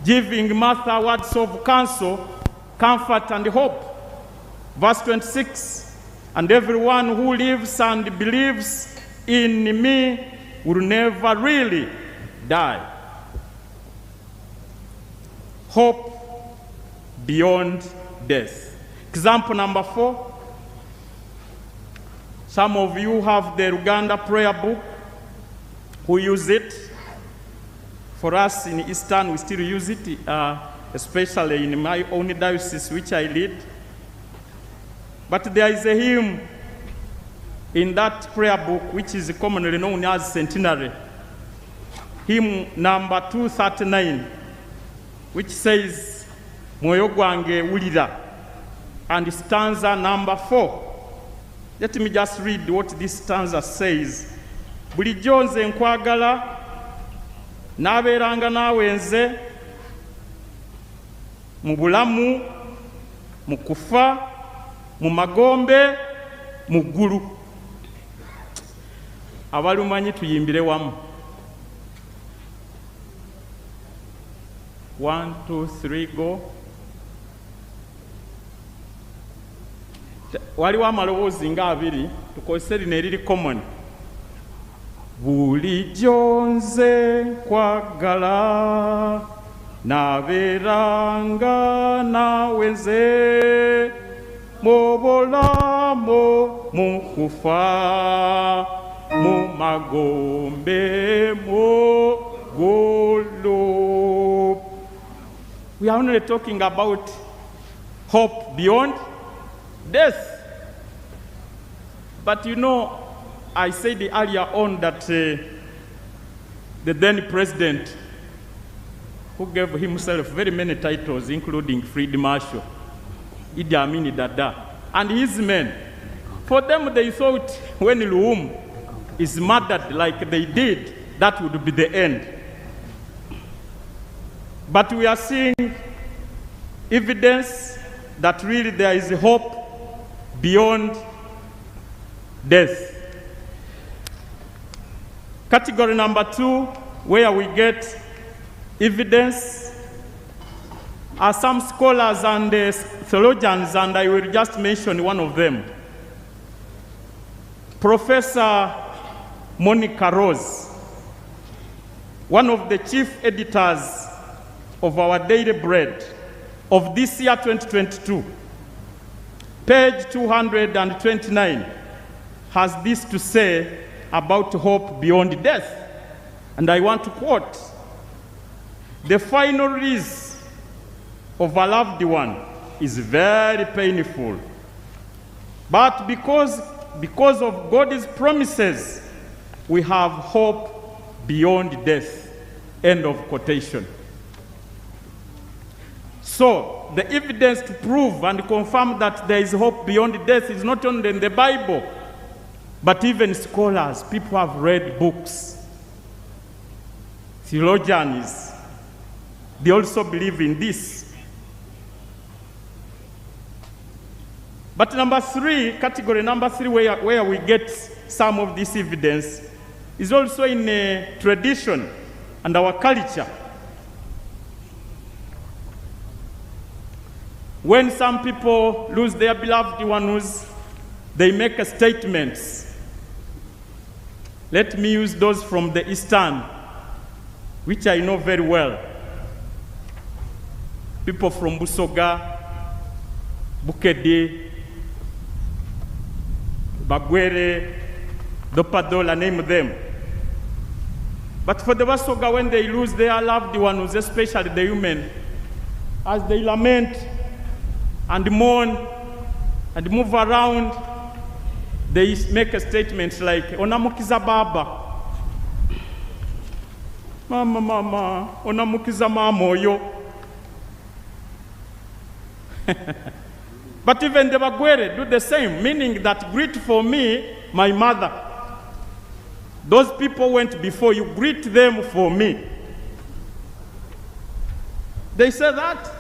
giving Martha words of counsel, comfort, and hope. Verse 26, and everyone who lives and believes in me will never really die. Hope beyond death. Example number 4. Some of you have the Uganda prayer book. Who use it? For us in Eastern, we still use it, especially in my own diocese, which I lead. But there is a hymn in that prayer book, which is commonly known as Centenary. Hymn number 239, which says, Moyo gwange wulira, and stanza number 4. Let me just read what this stanza says. Bulijjo nze nkwagala, nabeeranga naawe nze, mu bulamu, mu kufa, mu magombe, mu ggulu. Abalumanyi tuyimbire wamu. 1, 2, 3, go. Waliwo amaloboozi nga 2, tukozese lino eriri common. Bulijjo nze nkwagala, nabeeranga naawe nze, mu bulamu, mu kufa, mu magombe, mu ggulu. We are only talking about hope beyond death. But you know, I said earlier on that the then president, who gave himself very many titles, including Field Marshal, Idi Amin Dada, and his men, for them they thought when Luwum is murdered like they did, that would be the end. But we are seeing evidence that really there is hope beyond death. Category number 2, where we get evidence, are some scholars and theologians, and I will just mention one of them. Professor Monica Rose, one of the chief editors of our Daily Bread of this year 2022, page 229, has this to say about hope beyond death. And I want to quote, "The final release of a loved one is very painful. But because of God's promises, we have hope beyond death." End of quotation. So, the evidence to prove and confirm that there is hope beyond death is not only in the Bible, but even scholars, people have read books, theologians, they also believe in this. But number 3, category number 3, where we get some of this evidence, is also in a tradition and our culture. When some people lose their beloved ones, they make statements. Let me use those from the Eastern, which I know very well. People from Busoga, Bukede, Bagwere, Dopadola, name them. But for the Basoga, when they lose their loved ones, especially the women, as they lament and mourn and move around, they make a statement like, "Onamukiza baba, mama, onamukiza mamoyo." But even the Bagwere do the same, meaning that greet for me my mother. Those people went before you, greet them for me. They say that.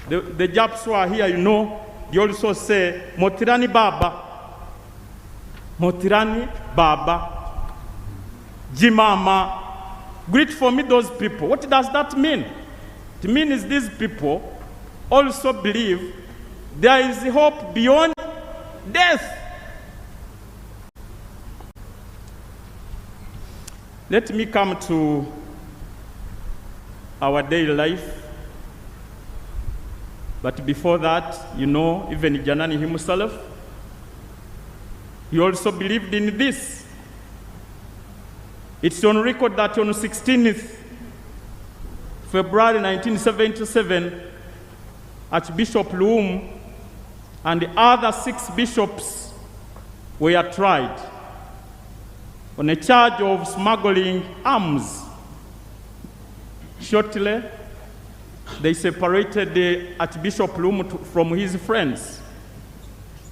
The Japs who are here, you know, they also say, "Motirani baba, Motirani baba, Jimama." Greet for me those people. What does that mean? It means these people also believe there is hope beyond death. Let me come to our daily life. But before that, you know, even Janani himself, he also believed in this. It's on record that on 16th February 1977, Archbishop Luwum and the other 6 bishops were tried on a charge of smuggling arms. Shortly, they separated the Archbishop Luwum from his friends.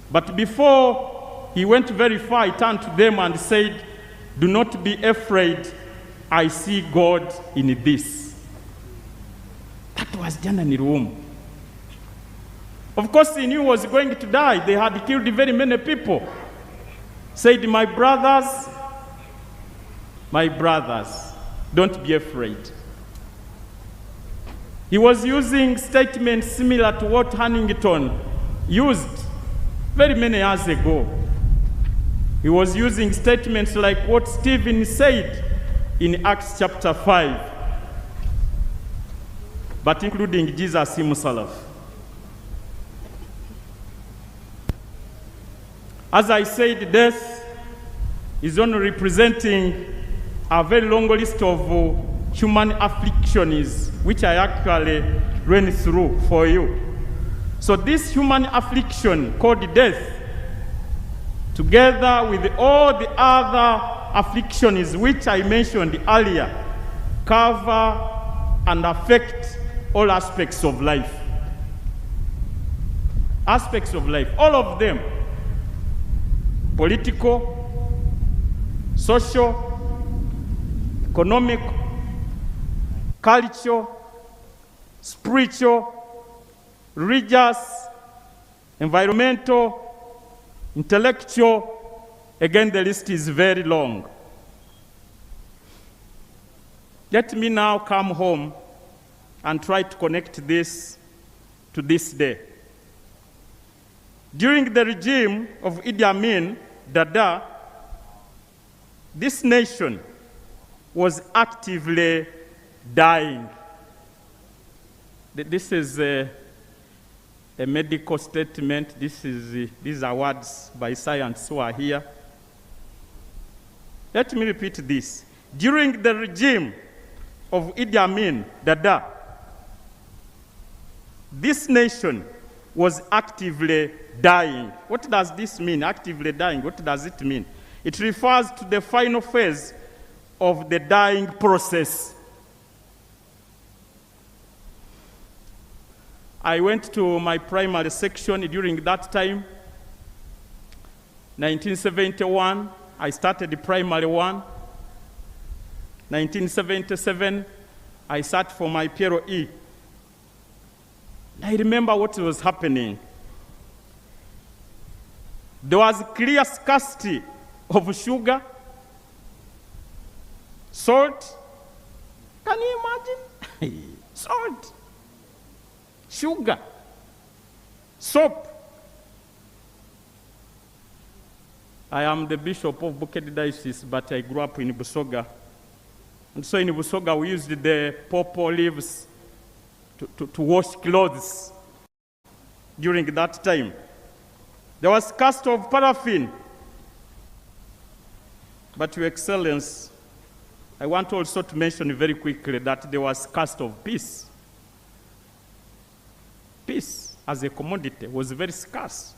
But before he went very far, he turned to them and said, "Do not be afraid, I see God in this." That was Janani Luwum. Of course, he knew he was going to die. They had killed very many people. Said, my brothers, don't be afraid." He was using statements similar to what Huntington used very many years ago. He was using statements like what Stephen said in Acts chapter 5, but including Jesus himself. As I said, death is only representing a very long list of human afflictions, which I actually ran through for you. So this human affliction called death, together with all the other afflictions which I mentioned earlier, cover and affect all aspects of life. Aspects of life, all of them. Political, social, economic, cultural, spiritual, religious, environmental, intellectual. Again, the list is very long. Let me now come home and try to connect this to this day. During the regime of Idi Amin Dada, this nation was actively dying. This is a medical statement. These are words by science who are here. Let me repeat this. During the regime of Idi Amin Dada, this nation was actively dying. What does this mean, actively dying? What does it mean? It refers to the final phase of the dying process. I went to my primary section during that time, 1971. I started the primary one. 1977, I sat for my PROE. I remember what was happening. There was clear scarcity of sugar, salt. Can you imagine? Salt, sugar, soap. I am the bishop of Bukedi Diocese, but I grew up in Busoga. And so in Busoga, we used the pawpaw leaves to wash clothes during that time. There was scarcity of paraffin. But Your Excellence, I want also to mention very quickly that there was scarcity of peace. Peace as a commodity was very scarce.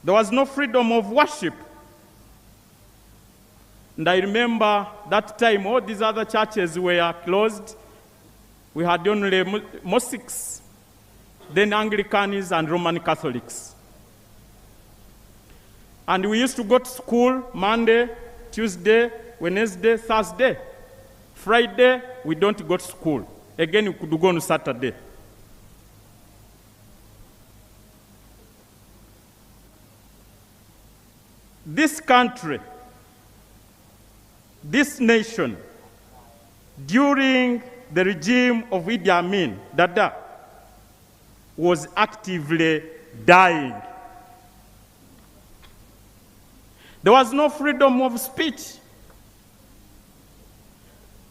There was no freedom of worship. And I remember that time all these other churches were closed. We had only mosques, then Anglicans and Roman Catholics. And we used to go to school Monday, Tuesday, Wednesday, Thursday. Friday, we don't go to school. Again, we could go on Saturday. This country, this nation, during the regime of Idi Amin, Dada, was actively dying. There was no freedom of speech.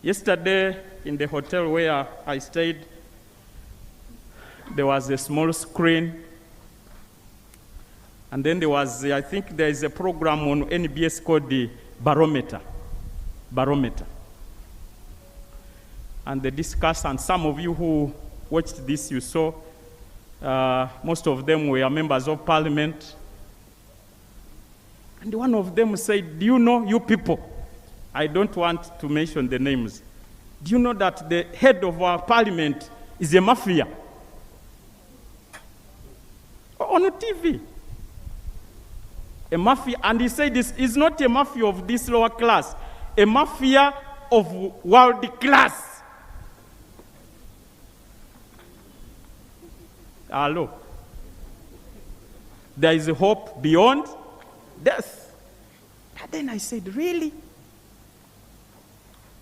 Yesterday, in the hotel where I stayed, there was a small screen. And then there was, I think there is a program on NBS called the Barometer. And they discussed, and some of you who watched this, you saw, most of them were members of parliament. And one of them said, do you know, you people, I don't want to mention the names, do you know that the head of our parliament is a mafia? On TV. A mafia, and he said this is not a mafia of this lower class, a mafia of world class. Hello. There is a hope beyond death. And then I said, really?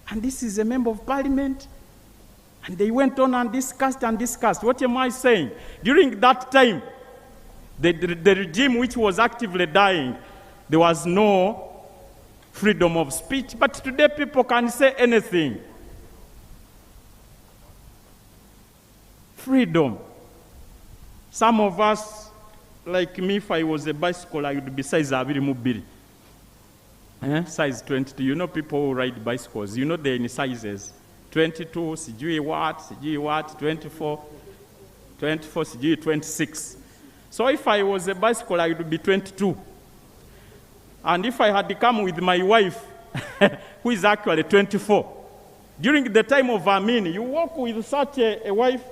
And this is a member of parliament? And they went on and discussed and discussed. What am I saying? During that time, the regime which was actively dying, there was no freedom of speech. But today people can say anything. Freedom. Some of us, like me, if I was a bicycle, I would be size abiri. Size 22. You know people who ride bicycles. You know they're in sizes. 22, sijui what, 24, sijui 26. So if I was a bicycle, I would be 22. And if I had come with my wife, who is actually 24, during the time of Amin, you walk with such a wife,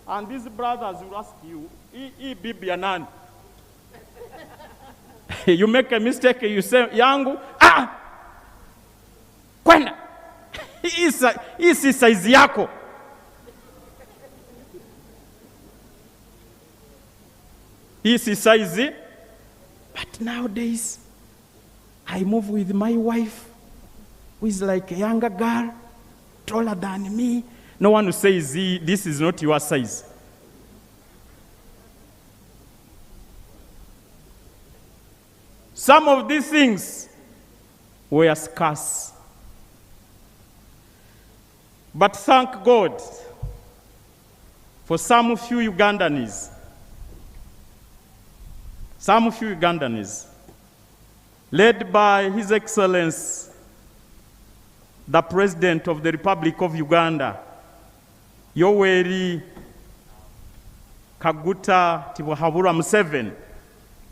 and these brothers will ask you, bibi Janani. You make a mistake, you say, yangu, kwenda. Hii si size yako. Hii size. But nowadays, I move with my wife, who is like a younger girl, taller than me. No one who says, this is not your size. Some of these things were scarce. But thank God for some few Ugandans, led by His Excellency, the President of the Republic of Uganda, Yoweri Kaguta Tibuhaburwa Museveni,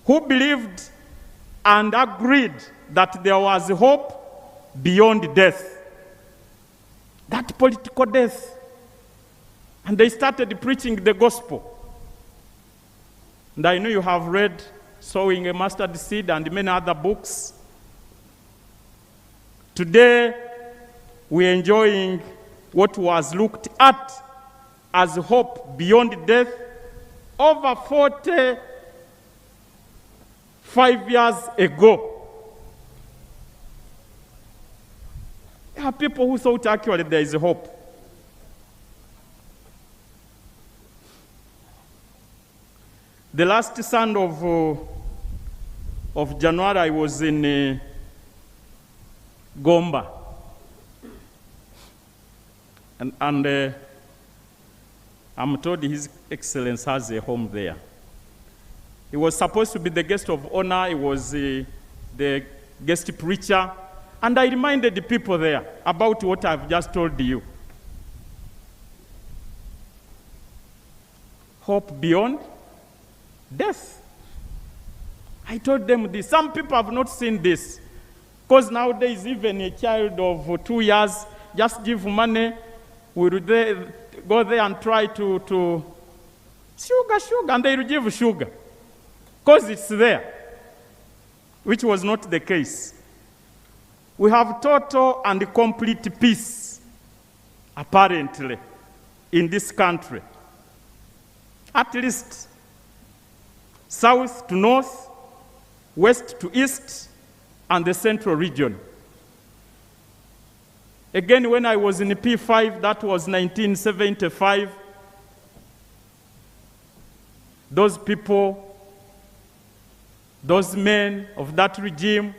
who believed and agreed that there was hope beyond death, that political death. And they started preaching the gospel. And I know you have read Sowing a Mustard Seed and many other books. Today, we're enjoying what was looked at as hope beyond death over 45 years ago. There are people who thought actually there is hope. The last Sunday of January, I was in Gomba. And I'm told His Excellency has a home there. He was supposed to be the guest of honor. He was the guest preacher. And I reminded the people there about what I've just told you. Hope beyond death. I told them this. Some people have not seen this. Because nowadays, even a child of 2 years, just give money, will they go there and try to sugar, and they will give sugar. Because it's there, which was not the case. We have total and complete peace, apparently, in this country. At least, south to north, west to east, and the central region. Again, when I was in P5, that was 1975, those people, those men of that regime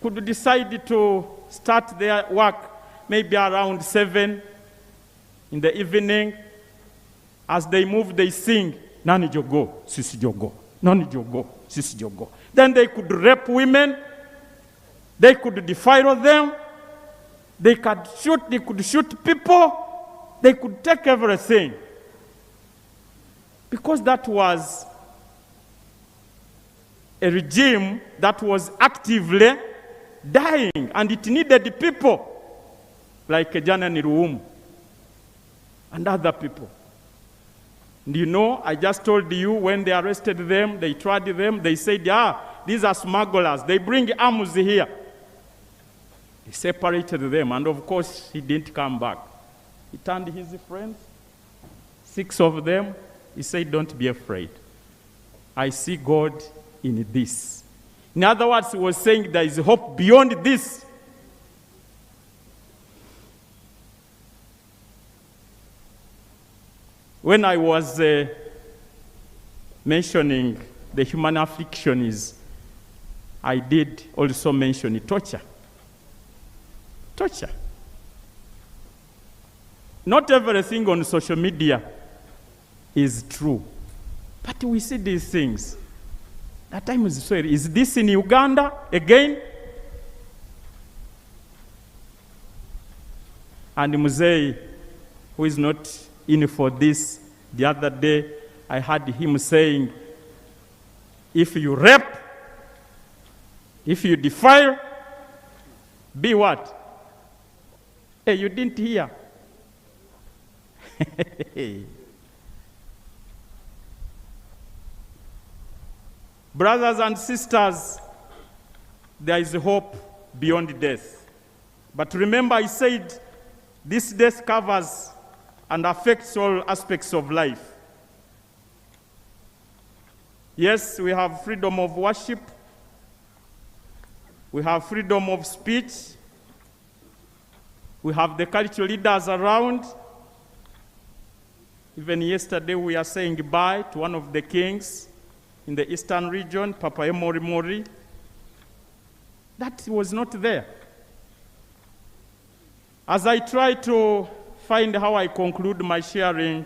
could decide to start their work maybe around 7 in the evening. As they move, they sing, Nani jogo, sisi jogo, Nani jogo, sisi jogo. Then they could rape women, they could defile them, they could shoot people, they could take everything. Because that was a regime that was actively dying, and it needed people like Janani Luwum and other people. And you know, I just told you when they arrested them, they tried them, they said, these are smugglers, they bring arms here. He separated them, and of course, he didn't come back. He turned his friends, 6 of them, he said, don't be afraid. I see God in this. In other words, he was saying there is hope beyond this. When I was mentioning the human affliction, I did also mention torture. Torture. Not everything on social media is true, but we see these things. That time is sorry. Is this in Uganda again? And Muzei, who is not in for this, the other day, I heard him saying, if you rape, if you defile, be what? Hey, you didn't hear. Brothers and sisters, there is hope beyond death. But remember, I said, this death covers and affects all aspects of life. Yes, we have freedom of worship. We have freedom of speech. We have the cultural leaders around. Even yesterday, we are saying goodbye to one of the kings in the eastern region, Papa Emori Mori. That was not there. As I try to find how I conclude my sharing,